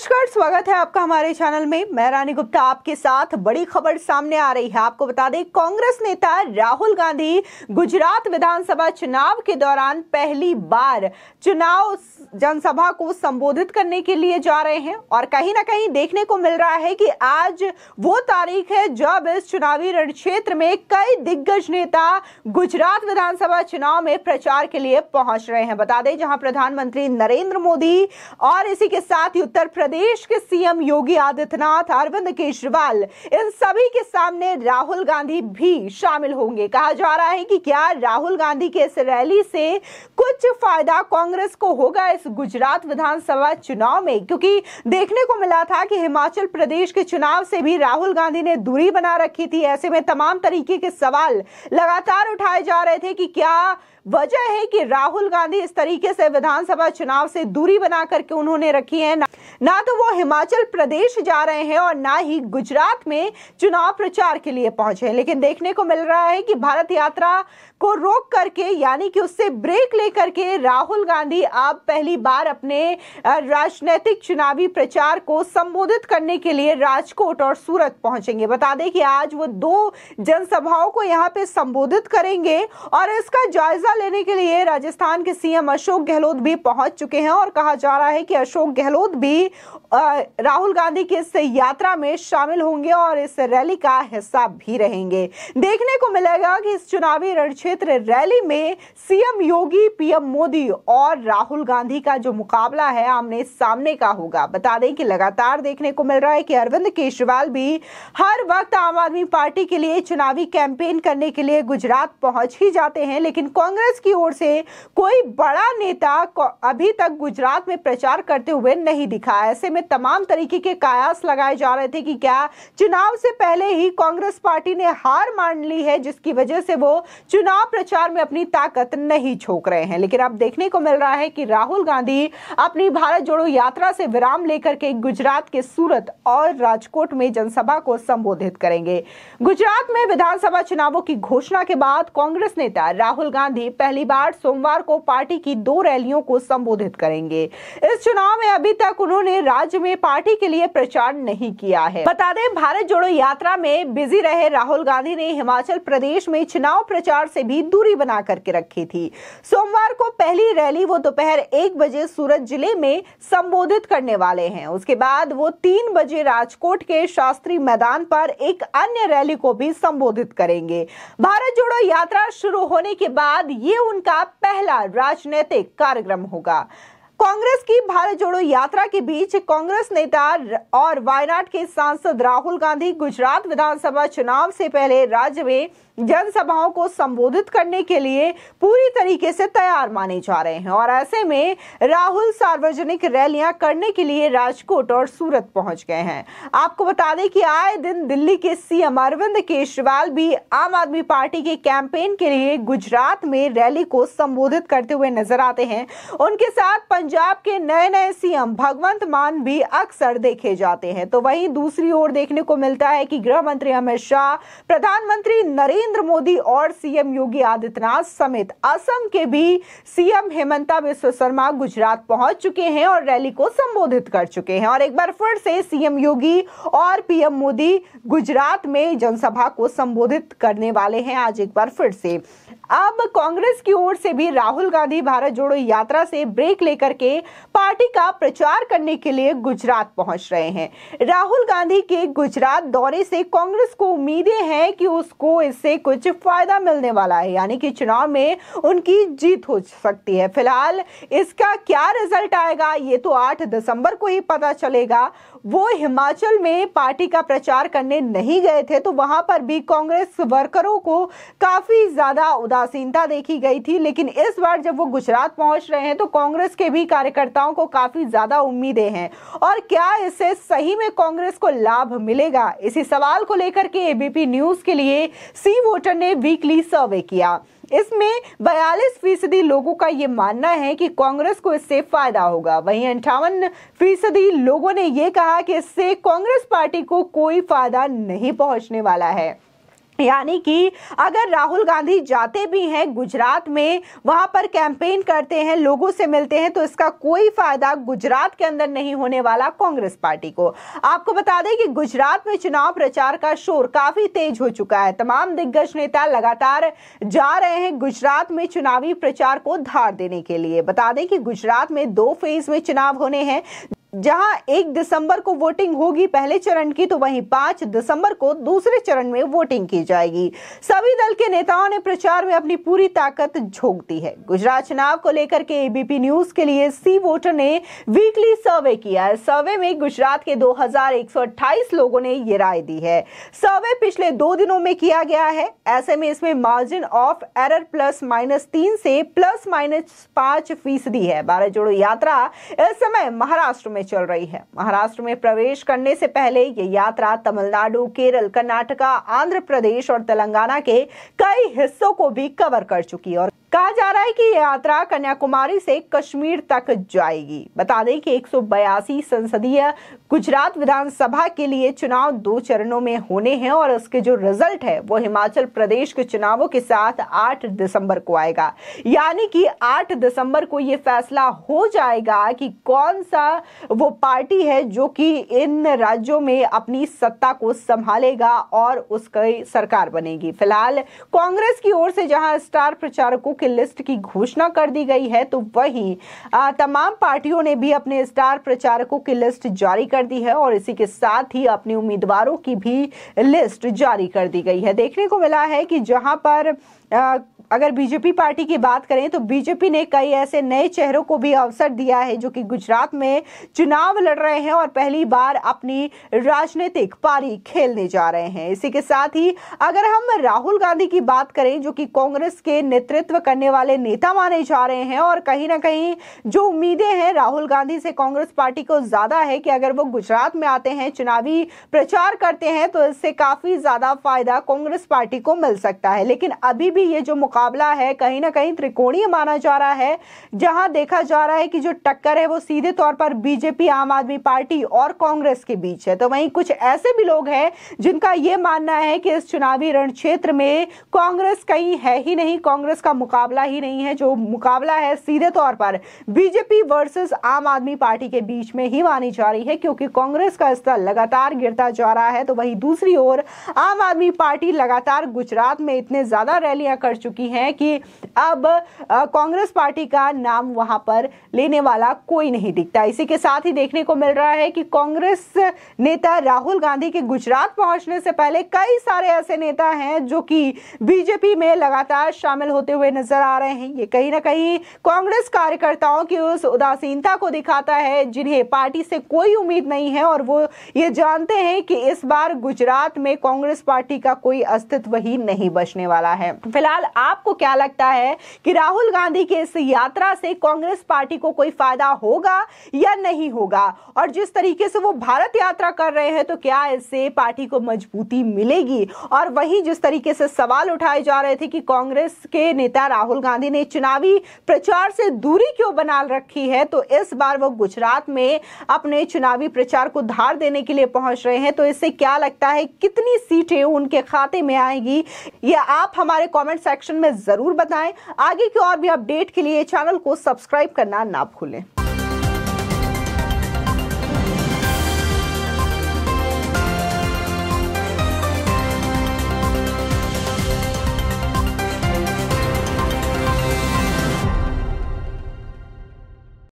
नमस्कार, स्वागत है आपका हमारे चैनल में। मैं रानी गुप्ता आपके साथ। बड़ी खबर सामने आ रही है। आपको बता दें, कांग्रेस नेता राहुल गांधी गुजरात विधानसभा चुनाव के दौरान पहली बार चुनाव जनसभा को संबोधित करने के लिए जा रहे हैं और कहीं ना कहीं देखने को मिल रहा है कि आज वो तारीख है जब इस चुनावी रण क्षेत्र में कई दिग्गज नेता गुजरात विधानसभा चुनाव में प्रचार के लिए पहुंच रहे हैं। बता दें, जहां प्रधानमंत्री नरेंद्र मोदी और इसी के साथ ही उत्तर प्रदेश के सीएम योगी आदित्यनाथ, अरविंद केजरीवाल, इन सभी के सामने राहुल गांधी भी शामिल होंगे। कहा जा रहा है कि क्या राहुल गांधी के इस रैली से कुछ फायदा कांग्रेस को होगा इस गुजरात विधानसभा चुनाव में, क्योंकि देखने को मिला था कि हिमाचल प्रदेश के चुनाव से भी राहुल गांधी ने दूरी बना रखी थी। ऐसे में तमाम तरीके के सवाल लगातार उठाए जा रहे थे कि क्या वजह है कि राहुल गांधी इस तरीके से विधानसभा चुनाव से दूरी बना करके उन्होंने रखी है। ना तो वो हिमाचल प्रदेश जा रहे हैं और ना ही गुजरात में चुनाव प्रचार के लिए पहुंचे हैं। लेकिन देखने को मिल रहा है कि भारत यात्रा को रोक करके, यानी कि उससे ब्रेक लेकर के राहुल गांधी अब पहली बार अपने राजनीतिक चुनावी प्रचार को संबोधित करने के लिए राजकोट और सूरत पहुंचेंगे। बता दें कि आज वो 2 जनसभाओं को यहाँ पे संबोधित करेंगे और इसका जायजा लेने के लिए राजस्थान के सीएम अशोक गहलोत भी पहुंच चुके हैं और कहा जा रहा है कि अशोक गहलोत भी राहुल गांधी की इस यात्रा में शामिल होंगे और इस रैली का हिस्सा भी रहेंगे। देखने को मिलेगा कि इस चुनावी रणक्षेत्र रैली में सीएम योगी, पीएम मोदी और राहुल गांधी का जो मुकाबला है आमने सामने का होगा। बता दें कि लगातार देखने को मिल रहा है कि अरविंद केजरीवाल भी हर वक्त आम आदमी पार्टी के लिए चुनावी कैंपेन करने के लिए गुजरात पहुंच ही जाते हैं, लेकिन कांग्रेस की ओर से कोई बड़ा नेता अभी तक गुजरात में प्रचार करते हुए नहीं दिखा। ऐसे में तमाम तरीके के कयास लगाए जा रहे थे कि क्या चुनाव से पहले ही कांग्रेस पार्टी ने हार मान ली है, जिसकी वजह से वो चुनाव प्रचार में अपनी ताकत नहीं झोंक रहे हैं। लेकिन अब देखने को मिल रहा है कि राहुल गांधी अपनी भारत जोड़ो यात्रा से विराम लेकर के गुजरात के सूरत और राजकोट में जनसभा को संबोधित करेंगे। गुजरात में विधानसभा चुनावों की घोषणा के बाद कांग्रेस नेता राहुल गांधी पहली बार सोमवार को पार्टी की 2 रैलियों को संबोधित करेंगे। इस चुनाव में अभी तक उन्होंने राज्य में पार्टी के लिए प्रचार नहीं किया है। बता दें, भारत जोड़ो यात्रा में बिजी रहे राहुल गांधी ने हिमाचल प्रदेश में चुनाव प्रचार से भी दूरी बना करके रखी थी। सोमवार को पहली रैली वो दोपहर 1 बजे सूरत जिले में संबोधित करने वाले हैं। उसके बाद वो 3 बजे राजकोट के शास्त्री मैदान पर एक अन्य रैली को भी संबोधित करेंगे। भारत जोड़ो यात्रा शुरू होने के बाद ये उनका पहला राजनीतिक कार्यक्रम होगा। कांग्रेस की भारत जोड़ो यात्रा के बीच कांग्रेस नेता और वायनाड के सांसद राहुल गांधी गुजरात विधानसभा चुनाव से पहले राज्य में जनसभाओं को संबोधित करने के लिए पूरी तरीके से तैयार माने जा रहे हैं और ऐसे में राहुल सार्वजनिक रैलियां करने के लिए राजकोट और सूरत पहुंच गए हैं। आपको बता दें कि आए दिन दिल्ली के सीएम अरविंद केजरीवाल भी आम आदमी पार्टी के कैंपेन के लिए गुजरात में रैली को संबोधित करते हुए नजर आते हैं। उनके साथ पंजाब के नए सीएम भगवंत मान भी अक्सर देखे जाते हैं। तो वहीं दूसरी ओर देखने को मिलता है कि गृह मंत्री अमित शाह, प्रधानमंत्री नरेंद्र मोदी और सीएम योगी आदित्यनाथ समेत असम के भी सीएम हेमंता बिस्वा शर्मा गुजरात पहुंच चुके हैं और रैली को संबोधित कर चुके हैं। और एक बार फिर से सीएम योगी और पीएम मोदी गुजरात में जनसभा को संबोधित करने वाले हैं आज एक बार फिर से। अब कांग्रेस की ओर से भी राहुल गांधी भारत जोड़ो यात्रा से ब्रेक लेकर के पार्टी का प्रचार करने के लिए गुजरात पहुंच रहे हैं। राहुल गांधी के गुजरात दौरे से कांग्रेस को उम्मीदें हैं कि उसको इससे कुछ फायदा मिलने वाला है, यानी कि चुनाव में उनकी जीत हो सकती है। फिलहाल इसका क्या रिजल्ट आएगा ये तो 8 दिसंबर को ही पता चलेगा। वो हिमाचल में पार्टी का प्रचार करने नहीं गए थे तो वहां पर भी कांग्रेस वर्करों को काफी ज्यादा उदासीनता देखी गई थी, लेकिन इस बार जब वो गुजरात पहुंच रहे हैं तो कांग्रेस के भी कार्यकर्ताओं को काफी ज्यादा उम्मीदें हैं। और क्या इससे सही में कांग्रेस को लाभ मिलेगा, इसी सवाल को लेकर के एबीपी न्यूज के लिए सी वोटर ने वीकली सर्वे किया। इसमें 42% लोगों का ये मानना है कि कांग्रेस को इससे फायदा होगा। वहीं 58% लोगों ने ये कहा कि इससे कांग्रेस पार्टी को कोई फायदा नहीं पहुंचने वाला है। यानी कि अगर राहुल गांधी जाते भी हैं गुजरात में, वहां पर कैंपेन करते हैं, लोगों से मिलते हैं, तो इसका कोई फायदा गुजरात के अंदर नहीं होने वाला कांग्रेस पार्टी को। आपको बता दें कि गुजरात में चुनाव प्रचार का शोर काफी तेज हो चुका है। तमाम दिग्गज नेता लगातार जा रहे हैं गुजरात में चुनावी प्रचार को धार देने के लिए। बता दें कि गुजरात में 2 फेज में चुनाव होने हैं, जहां 1 दिसंबर को वोटिंग होगी पहले चरण की, तो वहीं 5 दिसंबर को दूसरे चरण में वोटिंग की जाएगी। सभी दल के नेताओं ने प्रचार में अपनी पूरी ताकत झोंक दी है। गुजरात चुनाव को लेकर के एबीपी न्यूज के लिए सी वोटर ने वीकली सर्वे किया है। सर्वे में गुजरात के 2128 लोगों ने ये राय दी है। सर्वे पिछले 2 दिनों में किया गया है। ऐसे में इसमें मार्जिन ऑफ एरर +-3 से +-5% है। भारत जोड़ो यात्रा इस समय महाराष्ट्र में चल रही है। महाराष्ट्र में प्रवेश करने से पहले ये यात्रा तमिलनाडु, केरल, कर्नाटका, आंध्र प्रदेश और तेलंगाना के कई हिस्सों को भी कवर कर चुकी है और कहा जा रहा है कि यह यात्रा कन्याकुमारी से कश्मीर तक जाएगी। बता दें कि 182 संसदीय गुजरात विधानसभा के लिए चुनाव 2 चरणों में होने हैं और उसके जो रिजल्ट है वो हिमाचल प्रदेश के चुनावों के साथ 8 दिसंबर को आएगा। यानी कि 8 दिसंबर को यह फैसला हो जाएगा कि कौन सा वो पार्टी है जो कि इन राज्यों में अपनी सत्ता को संभालेगा और उसकी सरकार बनेगी। फिलहाल कांग्रेस की ओर से जहां स्टार प्रचारकों की लिस्ट की घोषणा कर दी गई है, तो वहीं तमाम पार्टियों ने भी अपने स्टार प्रचारकों की लिस्ट जारी कर दी है और इसी के साथ ही अपने उम्मीदवारों की भी लिस्ट जारी कर दी गई है। देखने को मिला है कि जहां पर अगर बीजेपी पार्टी की बात करें तो बीजेपी ने कई ऐसे नए चेहरों को भी अवसर दिया है जो कि गुजरात में चुनाव लड़ रहे हैं और पहली बार अपनी राजनीतिक पारी खेलने जा रहे हैं। इसी के साथ ही अगर हम राहुल गांधी की बात करें जो कि कांग्रेस के नेतृत्व करने वाले नेता माने जा रहे हैं और कहीं ना कहीं जो उम्मीदें हैं राहुल गांधी से कांग्रेस पार्टी को ज्यादा है कि अगर वो गुजरात में आते हैं, चुनावी प्रचार करते हैं, तो इससे काफी ज्यादा फायदा कांग्रेस पार्टी को मिल सकता है। लेकिन अभी भी ये जो मुकाबला है कहीं ना कहीं त्रिकोणीय माना जा रहा है, जहां देखा जा रहा है कि जो टक्कर है वो सीधे तौर पर बीजेपी, आम आदमी पार्टी और कांग्रेस के बीच है। तो वहीं कुछ ऐसे भी लोग हैं जिनका यह मानना है कि इस चुनावी रण क्षेत्र में कांग्रेस कहीं है ही नहीं, कांग्रेस का मुकाबला ही नहीं है। जो मुकाबला है सीधे तौर पर बीजेपी वर्सेस आम आदमी पार्टी के बीच में ही मानी जा रही है, क्योंकि कांग्रेस का स्तर लगातार गिरता जा रहा है। तो वहीं दूसरी ओर आम आदमी पार्टी लगातार गुजरात में इतने ज्यादा रैलियां कर चुकी हैं कि अब कांग्रेस पार्टी का नाम वहां पर लेने वाला कोई नहीं दिखता। इसी के साथ ही देखने को मिल रहा है कि कांग्रेस नेता राहुल गांधी के गुजरात पहुंचने से पहले कई सारे ऐसे नेता हैं जो कि बीजेपी में लगातार शामिल होते हुए नजर आ रहे हैं। ये कहीं ना कहीं कांग्रेस कार्यकर्ताओं की उस उदासीनता को दिखाता है जिन्हें पार्टी से कोई उम्मीद नहीं है और वो ये जानते हैं कि इस बार गुजरात में कांग्रेस पार्टी का कोई अस्तित्व ही नहीं बचने वाला है। फिलहाल आपको क्या लगता है कि राहुल गांधी की इस यात्रा से कांग्रेस पार्टी को कोई फायदा होगा या नहीं होगा? और जिस तरीके से वो भारत यात्रा कर रहे हैं तो क्या इससे पार्टी को मजबूती मिलेगी? और वहीं जिस तरीके से सवाल उठाए जा रहे थे कि कांग्रेस के नेता राहुल गांधी ने चुनावी प्रचार से दूरी क्यों बना रखी है, तो इस बार वो गुजरात में अपने चुनावी प्रचार को धार देने के लिए पहुंच रहे हैं। तो इससे क्या लगता है कितनी सीटें उनके खाते में आएगी, यह आप हमारे कमेंट सेक्शन में जरूर बताएं। आगे की और भी अपडेट के लिए चैनल को सब्सक्राइब करना ना भूलें।